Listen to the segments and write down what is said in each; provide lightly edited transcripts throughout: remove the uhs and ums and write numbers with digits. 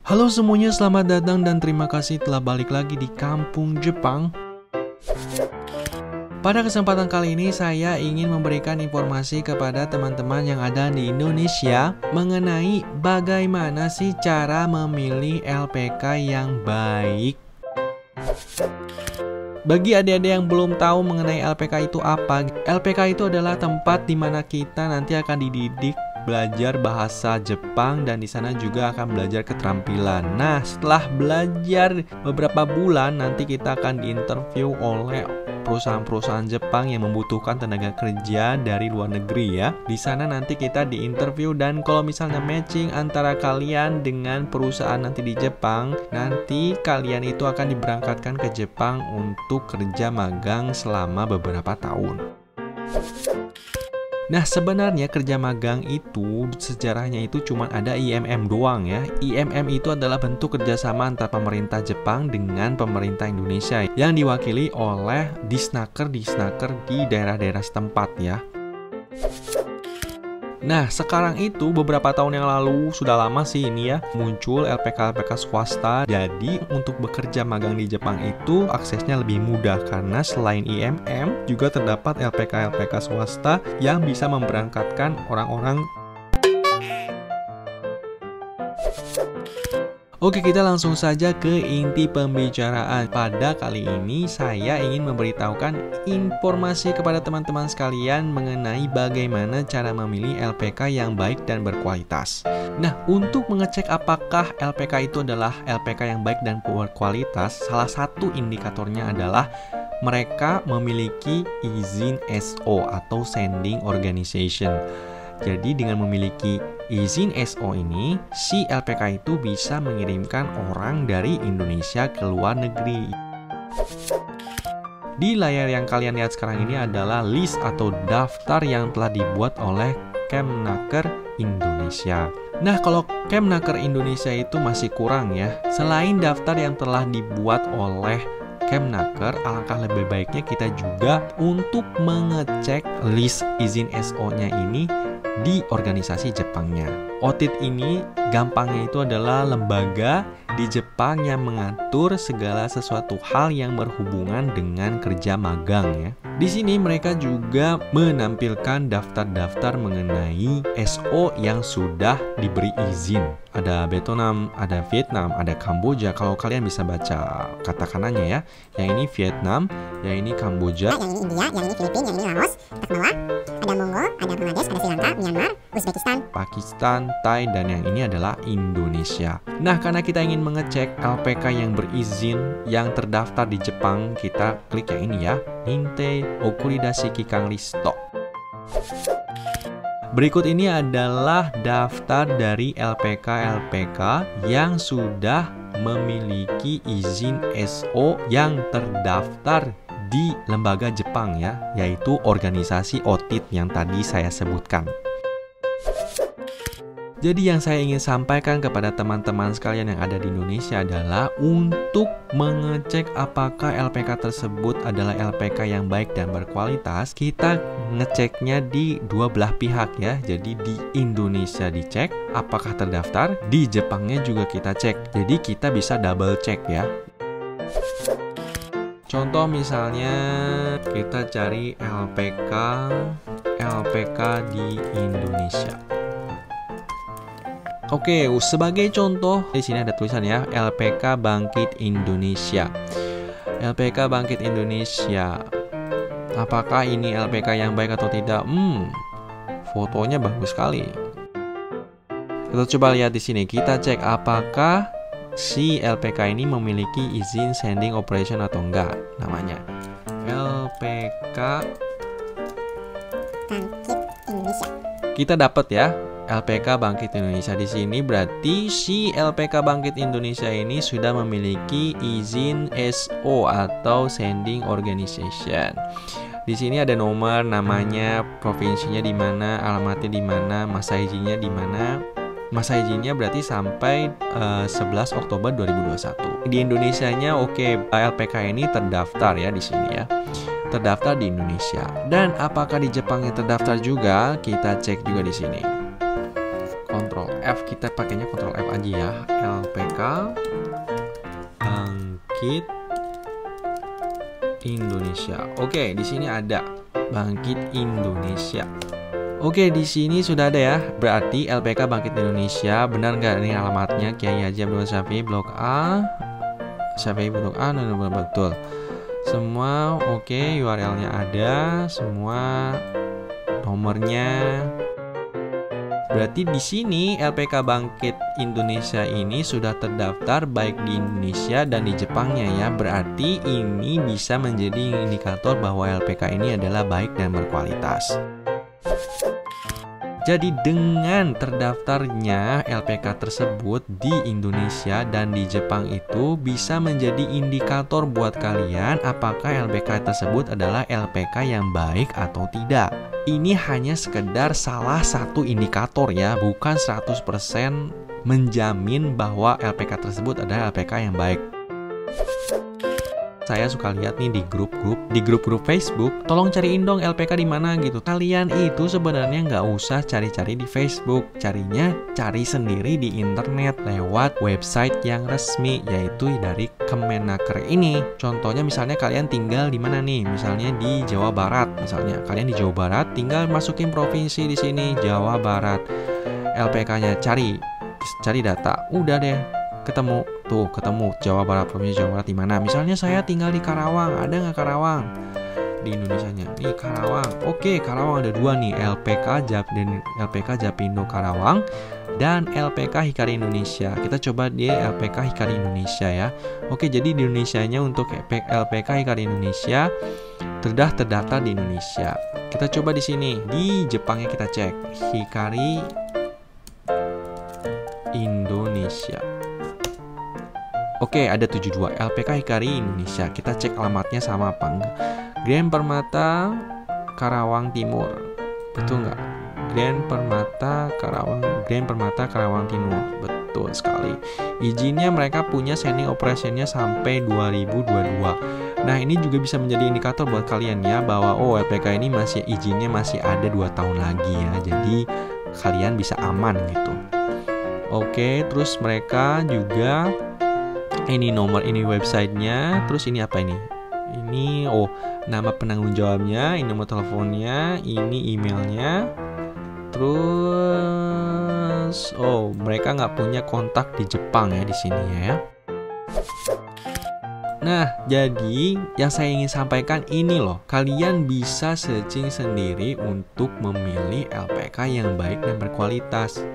Halo semuanya, selamat datang dan terima kasih telah balik lagi di Kampung Jepang. Pada kesempatan kali ini saya ingin memberikan informasi kepada teman-teman yang ada di Indonesia mengenai bagaimana sih cara memilih LPK yang baik. Bagi adik-adik yang belum tahu mengenai LPK itu apa, LPK itu adalah tempat di mana kita nanti akan dididik belajar bahasa Jepang dan di sana juga akan belajar keterampilan. Nah, setelah belajar beberapa bulan nanti kita akan diinterview oleh perusahaan-perusahaan Jepang yang membutuhkan tenaga kerja dari luar negeri ya. Di sana nanti kita diinterview dan kalau misalnya matching antara kalian dengan perusahaan nanti di Jepang, nanti kalian itu akan diberangkatkan ke Jepang untuk kerja magang selama beberapa tahun. Nah, sebenarnya kerja magang itu sejarahnya itu cuma ada IMM doang ya. IMM itu adalah bentuk kerjasama antara pemerintah Jepang dengan pemerintah Indonesia yang diwakili oleh disnaker di daerah-daerah setempat ya. Nah, sekarang itu beberapa tahun yang lalu, sudah lama sih ini ya, muncul LPK-LPK swasta. Jadi, untuk bekerja magang di Jepang itu aksesnya lebih mudah karena selain IMM, juga terdapat LPK-LPK swasta yang bisa memberangkatkan orang-orang. Oke, kita langsung saja ke inti pembicaraan. Pada kali ini saya ingin memberitahukan informasi kepada teman-teman sekalian mengenai bagaimana cara memilih LPK yang baik dan berkualitas. Nah, untuk mengecek apakah LPK itu adalah LPK yang baik dan berkualitas, salah satu indikatornya adalah mereka memiliki izin SO atau Sending Organization. Jadi dengan memiliki izin SO ini, si LPK itu bisa mengirimkan orang dari Indonesia ke luar negeri. Di layar yang kalian lihat sekarang ini adalah list atau daftar yang telah dibuat oleh Kemnaker Indonesia. Nah, kalau Kemnaker Indonesia itu masih kurang ya. Selain daftar yang telah dibuat oleh Kemnaker, alangkah lebih baiknya kita juga untuk mengecek list izin SO-nya ini di organisasi Jepangnya. OTIT ini gampangnya itu adalah lembaga di Jepang yang mengatur segala sesuatu hal yang berhubungan dengan kerja magang ya. Di sini mereka juga menampilkan daftar-daftar mengenai SO yang sudah diberi izin. Ada Vietnam, ada Vietnam, ada Kamboja. Kalau kalian bisa baca kata kanannya ya. Yang ini Vietnam, yang ini Kamboja, yang ini India, yang ini Filipina, yang ini Laos, ke bawah ada Mongol, ada Bangladesh, ada Sri Lanka, Myanmar, Uzbekistan, Pakistan, Thai, dan yang ini adalah Indonesia. Nah, karena kita ingin mengecek LPK yang berizin yang terdaftar di Jepang, kita klik yang ini ya, Ninte Okuridashi Kikan Listo. Berikut ini adalah daftar dari LPK-LPK yang sudah memiliki izin SO yang terdaftar di lembaga Jepang ya, yaitu organisasi OTIT yang tadi saya sebutkan. Jadi yang saya ingin sampaikan kepada teman-teman sekalian yang ada di Indonesia adalah untuk mengecek apakah LPK tersebut adalah LPK yang baik dan berkualitas, kita ngeceknya di dua belah pihak ya. Jadi di Indonesia dicek apakah terdaftar, di Jepangnya juga kita cek. Jadi kita bisa double check ya. Contoh misalnya kita cari LPK di Indonesia. Oke, sebagai contoh di sini ada tulisan ya, LPK Bangkit Indonesia. LPK Bangkit Indonesia. Apakah ini LPK yang baik atau tidak? Fotonya bagus sekali. Kita coba lihat di sini. Kita cek apakah si LPK ini memiliki izin sending operation atau enggak. Namanya LPK Bangkit Indonesia. Kita dapat ya, LPK Bangkit Indonesia. Di sini berarti si LPK Bangkit Indonesia ini sudah memiliki izin SO atau Sending Organization. Di sini ada nomor, namanya, provinsinya di mana, alamatnya di mana, masa izinnya di mana. Masa izinnya berarti sampai 11 Oktober 2021. Di Indonesianya oke, LPK ini terdaftar ya di sini ya. Terdaftar di Indonesia. Dan apakah di Jepangnya terdaftar juga? Kita cek juga di sini. Ctrl F, kita pakainya Ctrl F aja ya. LPK Bangkit Indonesia. Oke, di sini ada Bangkit Indonesia. Oke, di sini sudah ada ya. Berarti LPK Bangkit Indonesia. Benar nggak ini alamatnya? Kiai Haji Abdul Syafi'i Blok A. Syafi'i Blok A, betul. Semua oke, URL-nya ada, semua nomornya. Berarti di sini LPK Bangkit Indonesia ini sudah terdaftar baik di Indonesia dan di Jepangnya ya. Berarti ini bisa menjadi indikator bahwa LPK ini adalah baik dan berkualitas. Jadi dengan terdaftarnya LPK tersebut di Indonesia dan di Jepang itu bisa menjadi indikator buat kalian apakah LPK tersebut adalah LPK yang baik atau tidak. Ini hanya sekedar salah satu indikator ya, bukan 100% menjamin bahwa LPK tersebut adalah LPK yang baik. Saya suka lihat nih di grup-grup Facebook, tolong cariin dong LPK di mana gitu. Kalian itu sebenarnya nggak usah cari-cari di Facebook, cari sendiri di internet lewat website yang resmi, yaitu dari Kemenaker ini. Contohnya misalnya kalian tinggal di mana nih? Misalnya di Jawa Barat. Misalnya kalian di Jawa Barat, tinggal masukin provinsi di sini Jawa Barat. LPK-nya cari data, udah deh. Ketemu Jawa Barat, provinsi Jawa Barat di mana? Misalnya saya tinggal di Karawang, ada nggak Karawang di Indonesianya? Nih Karawang, oke Karawang ada 2 nih, LPK Japindo Karawang dan LPK Hikari Indonesia. Kita coba di LPK Hikari Indonesia ya. Oke, jadi di Indonesianya untuk LPK Hikari Indonesia terdaftar di Indonesia. Kita coba di sini, di Jepangnya kita cek Hikari Indonesia. Oke, ada 72 LPK Hikari Indonesia. Kita cek alamatnya sama apa enggak. Grand Permata Karawang Timur. Betul nggak? Grand Permata Karawang Timur. Betul sekali. Izinnya mereka punya sending operationnya sampai 2022. Nah, ini juga bisa menjadi indikator buat kalian ya bahwa LPK ini izinnya masih ada 2 tahun lagi ya. Jadi kalian bisa aman gitu. Oke, terus mereka juga ini nomor, ini websitenya, terus ini apa ini? Ini nama penanggung jawabnya, ini nomor teleponnya, ini emailnya. Terus mereka nggak punya kontak di Jepang ya di sini ya. Nah, jadi yang saya ingin sampaikan ini loh, kalian bisa searching sendiri untuk memilih LPK yang baik dan berkualitas,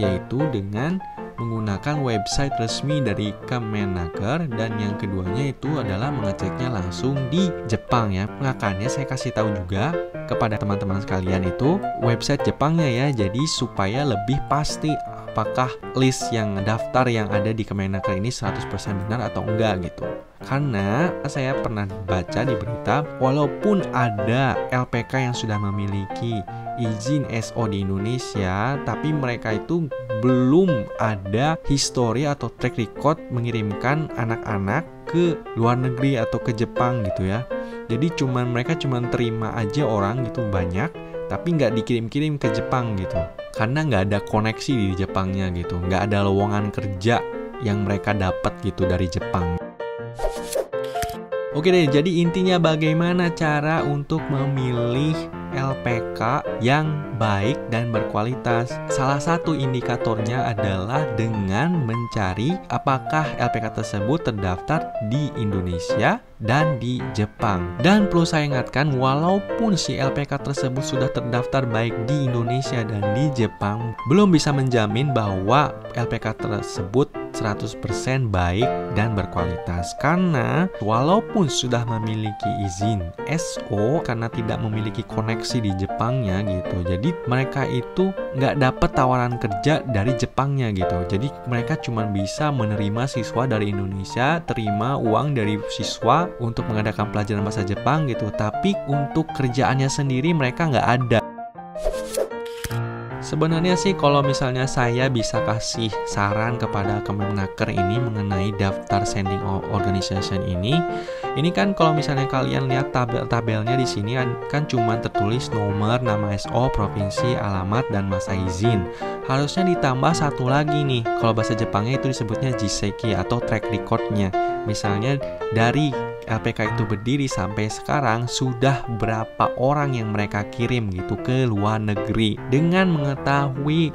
yaitu dengan menggunakan website resmi dari Kemenaker, dan yang keduanya itu adalah mengeceknya langsung di Jepang ya. Makanya saya kasih tahu juga kepada teman-teman sekalian itu website Jepangnya ya, jadi supaya lebih pasti apakah list yang daftar yang ada di Kemenaker ini 100% benar atau enggak gitu. Karena saya pernah baca di berita, walaupun ada LPK yang sudah memiliki izin SO di Indonesia, tapi mereka itu belum ada history atau track record mengirimkan anak-anak ke luar negeri atau ke Jepang gitu ya. Jadi mereka cuma terima aja orang gitu banyak, tapi nggak dikirim-kirim ke Jepang gitu. Karena nggak ada koneksi di Jepangnya gitu, nggak ada lowongan kerja yang mereka dapat gitu dari Jepang. Oke deh, jadi intinya bagaimana cara untuk memilih LPK yang baik dan berkualitas. Salah satu indikatornya adalah dengan mencari apakah LPK tersebut terdaftar di Indonesia dan di Jepang. Dan perlu saya ingatkan, walaupun si LPK tersebut sudah terdaftar baik di Indonesia dan di Jepang, belum bisa menjamin bahwa LPK tersebut 100% baik dan berkualitas. Karena walaupun sudah memiliki izin SO, karena tidak memiliki koneksi di Jepangnya gitu, jadi mereka itu nggak dapat tawaran kerja dari Jepangnya gitu. Jadi mereka cuma bisa menerima siswa dari Indonesia, terima uang dari siswa untuk mengadakan pelajaran bahasa Jepang gitu, tapi untuk kerjaannya sendiri mereka nggak ada. Sebenarnya sih kalau misalnya saya bisa kasih saran kepada Kemenaker ini mengenai daftar sending organization ini kan kalau misalnya kalian lihat tabelnya di sini kan cuma tertulis nomor, nama SO, provinsi, alamat, dan masa izin. Harusnya ditambah satu lagi nih. Kalau bahasa Jepangnya itu disebutnya jiseki atau track recordnya. Misalnya dari LPK itu berdiri sampai sekarang sudah berapa orang yang mereka kirim gitu ke luar negeri. Dengan mengetahui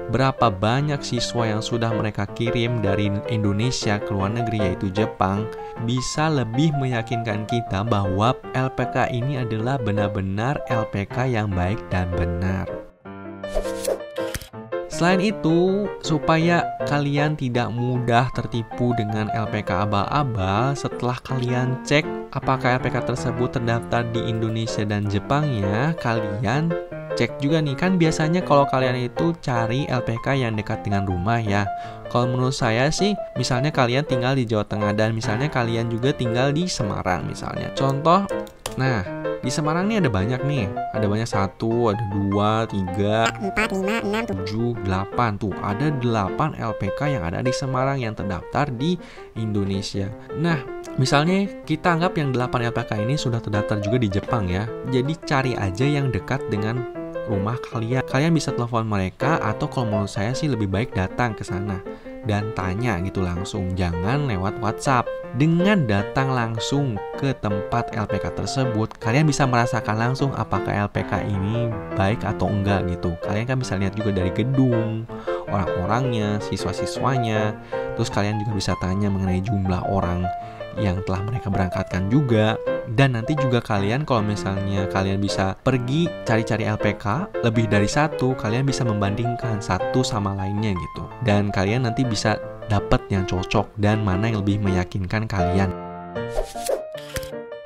berapa banyak siswa yang sudah mereka kirim dari Indonesia ke luar negeri yaitu Jepang, bisa lebih meyakinkan kita bahwa LPK ini adalah benar-benar LPK yang baik dan benar. Selain itu, supaya kalian tidak mudah tertipu dengan LPK abal-abal, setelah kalian cek apakah LPK tersebut terdaftar di Indonesia dan Jepang ya, kalian cek juga nih, kan biasanya kalau kalian itu cari LPK yang dekat dengan rumah ya. Kalau menurut saya sih, misalnya kalian tinggal di Jawa Tengah dan misalnya kalian juga tinggal di Semarang misalnya. Contoh, nah di Semarang nih ada banyak nih. Ada banyak 1, ada 2, 3, 4, 5, 6, 7, 8. Tuh, ada 8 LPK yang ada di Semarang yang terdaftar di Indonesia. Nah, misalnya kita anggap yang 8 LPK ini sudah terdaftar juga di Jepang ya. Jadi cari aja yang dekat dengan rumah kalian. Kalian bisa telepon mereka atau kalau menurut saya sih lebih baik datang ke sana dan tanya gitu langsung, jangan lewat WhatsApp. Dengan datang langsung ke tempat LPK tersebut, kalian bisa merasakan langsung apakah LPK ini baik atau enggak gitu. Kalian kan bisa lihat juga dari gedung, orang-orangnya, siswa-siswanya. Terus kalian juga bisa tanya mengenai jumlah orang yang telah mereka berangkatkan juga. Dan nanti juga kalian kalau misalnya kalian bisa pergi cari-cari LPK lebih dari 1, kalian bisa membandingkan satu sama lainnya gitu. Dan kalian nanti bisa dapat yang cocok dan mana yang lebih meyakinkan kalian.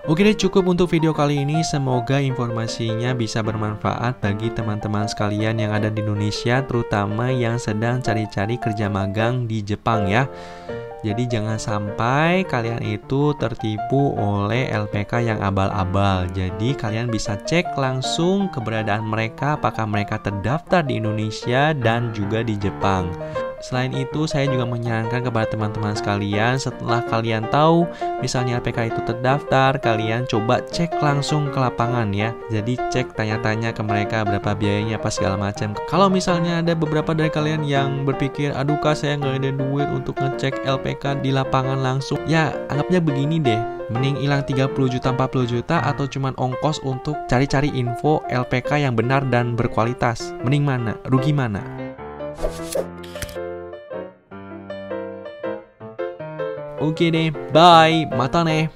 Oke deh, cukup untuk video kali ini. Semoga informasinya bisa bermanfaat bagi teman-teman sekalian yang ada di Indonesia, terutama yang sedang cari-cari kerja magang di Jepang ya. Jadi jangan sampai kalian itu tertipu oleh LPK yang abal-abal. Jadi kalian bisa cek langsung keberadaan mereka, apakah mereka terdaftar di Indonesia dan juga di Jepang. Selain itu, saya juga menyarankan kepada teman-teman sekalian, setelah kalian tahu misalnya LPK itu terdaftar, kalian coba cek langsung ke lapangan ya. Jadi cek, tanya-tanya ke mereka berapa biayanya, apa segala macam. Kalau misalnya ada beberapa dari kalian yang berpikir, aduh kak saya nggak ada duit untuk ngecek LPK di lapangan langsung, ya anggapnya begini deh, mending hilang 30 juta 40 juta atau cuman ongkos untuk cari-cari info LPK yang benar dan berkualitas. Mending mana? Rugi mana? Oke deh, bye, mata nih.